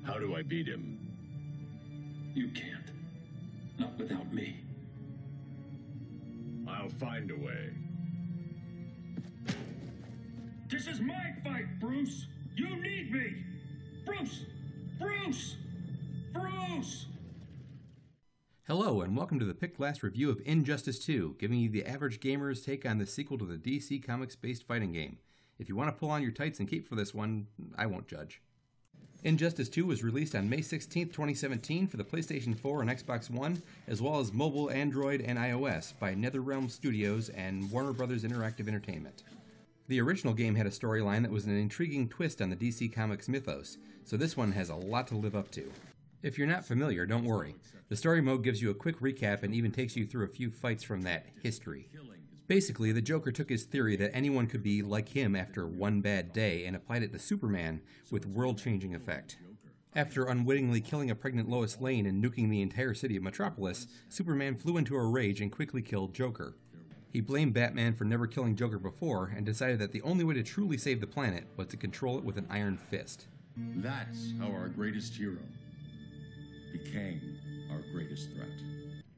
How do I beat him? You can't. Not without me. I'll find a way. This is my fight, Bruce! You need me! Bruce! Bruce! Bruce! Hello, and welcome to the Pick Glass review of Injustice 2, giving you the average gamer's take on the sequel to the DC Comics-based fighting game. If you want to pull on your tights and cape for this one, I won't judge. Injustice 2 was released on May 16, 2017 for the PlayStation 4 and Xbox One, as well as mobile, Android, and iOS by NetherRealm Studios and Warner Bros. Interactive Entertainment. The original game had a storyline that was an intriguing twist on the DC Comics mythos, so this one has a lot to live up to. If you're not familiar, don't worry. The story mode gives you a quick recap and even takes you through a few fights from that history. Basically, the Joker took his theory that anyone could be like him after one bad day and applied it to Superman with world-changing effect. After unwittingly killing a pregnant Lois Lane and nuking the entire city of Metropolis, Superman flew into a rage and quickly killed Joker. He blamed Batman for never killing Joker before and decided that the only way to truly save the planet was to control it with an iron fist. That's how our greatest hero became our greatest threat.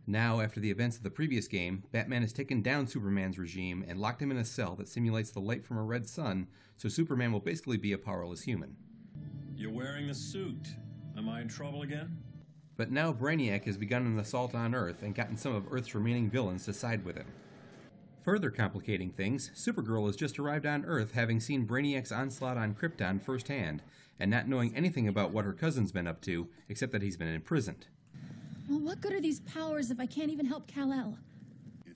Now, after the events of the previous game, Batman has taken down Superman's regime and locked him in a cell that simulates the light from a red sun, so Superman will basically be a powerless human. You're wearing a suit. Am I in trouble again? But now Brainiac has begun an assault on Earth and gotten some of Earth's remaining villains to side with him. Further complicating things, Supergirl has just arrived on Earth having seen Brainiac's onslaught on Krypton firsthand, and not knowing anything about what her cousin's been up to, except that he's been imprisoned. Well, what good are these powers if I can't even help Kal-El?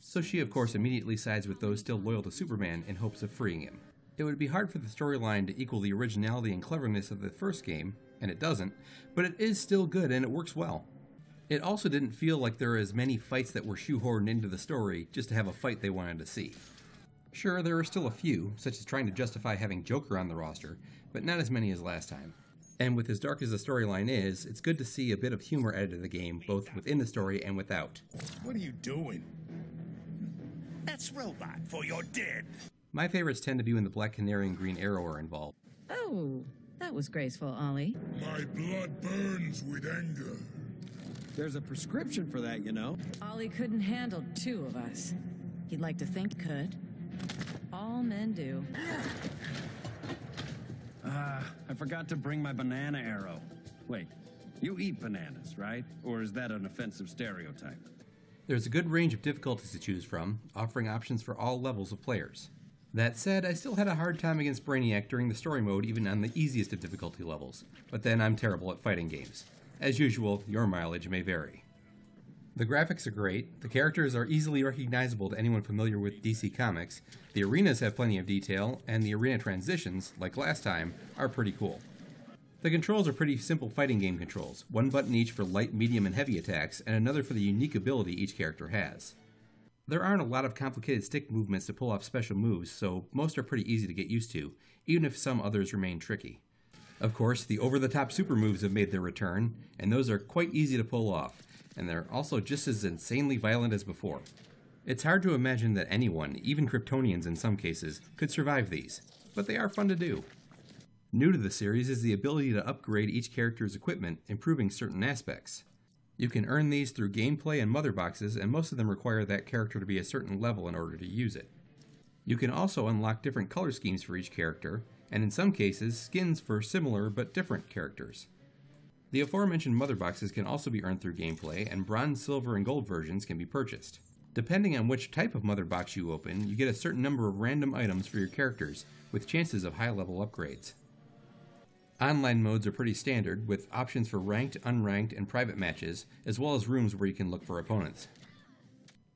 So she, of course, immediately sides with those still loyal to Superman in hopes of freeing him. It would be hard for the storyline to equal the originality and cleverness of the first game, and it doesn't, but it is still good and it works well. It also didn't feel like there were as many fights that were shoehorned into the story just to have a fight they wanted to see. Sure, there are still a few, such as trying to justify having Joker on the roster, but not as many as last time. And with as dark as the storyline is, it's good to see a bit of humor added to the game, both within the story and without. What are you doing? That's robot for your dead. My favorites tend to be when the Black Canary and Green Arrow are involved. Oh, that was graceful, Ollie. My blood burns with anger. There's a prescription for that, you know. Ollie couldn't handle two of us. He'd like to think could. All men do. I forgot to bring my banana arrow. Wait, you eat bananas, right? Or is that an offensive stereotype? There's a good range of difficulties to choose from, offering options for all levels of players. That said, I still had a hard time against Brainiac during the story mode even on the easiest of difficulty levels, but then I'm terrible at fighting games. As usual, your mileage may vary. The graphics are great, the characters are easily recognizable to anyone familiar with DC Comics, the arenas have plenty of detail, and the arena transitions, like last time, are pretty cool. The controls are pretty simple fighting game controls, one button each for light, medium, and heavy attacks, and another for the unique ability each character has. There aren't a lot of complicated stick movements to pull off special moves, so most are pretty easy to get used to, even if some others remain tricky. Of course, the over-the-top super moves have made their return, and those are quite easy to pull off, and they're also just as insanely violent as before. It's hard to imagine that anyone, even Kryptonians in some cases, could survive these, but they are fun to do. New to the series is the ability to upgrade each character's equipment, improving certain aspects. You can earn these through gameplay and mother boxes, and most of them require that character to be a certain level in order to use it. You can also unlock different color schemes for each character, and in some cases, skins for similar but different characters. The aforementioned mother boxes can also be earned through gameplay, and bronze, silver, and gold versions can be purchased. Depending on which type of mother box you open, you get a certain number of random items for your characters, with chances of high-level upgrades. Online modes are pretty standard, with options for ranked, unranked, and private matches, as well as rooms where you can look for opponents.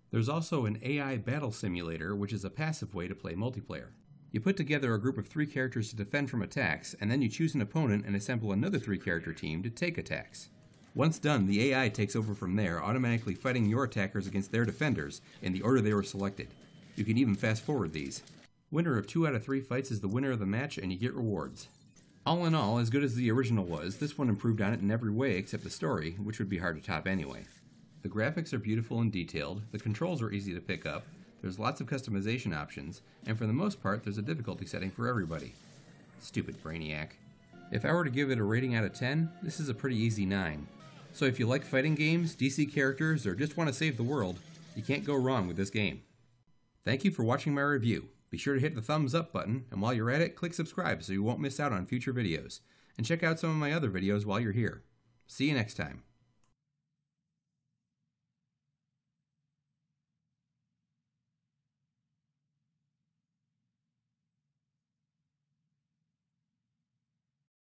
There's also an AI battle simulator, which is a passive way to play multiplayer. You put together a group of 3 characters to defend from attacks, and then you choose an opponent and assemble another 3-character team to take attacks. Once done, the AI takes over from there, automatically fighting your attackers against their defenders in the order they were selected. You can even fast forward these. Winner of 2 out of 3 fights is the winner of the match, and you get rewards. All in all, as good as the original was, this one improved on it in every way except the story, which would be hard to top anyway. The graphics are beautiful and detailed, the controls are easy to pick up, there's lots of customization options, and for the most part there's a difficulty setting for everybody. Stupid Brainiac. If I were to give it a rating out of 10, this is a pretty easy 9. So if you like fighting games, DC characters, or just want to save the world, you can't go wrong with this game. Thank you for watching my review. Be sure to hit the thumbs up button, and while you're at it, click subscribe so you won't miss out on future videos. And check out some of my other videos while you're here. See you next time.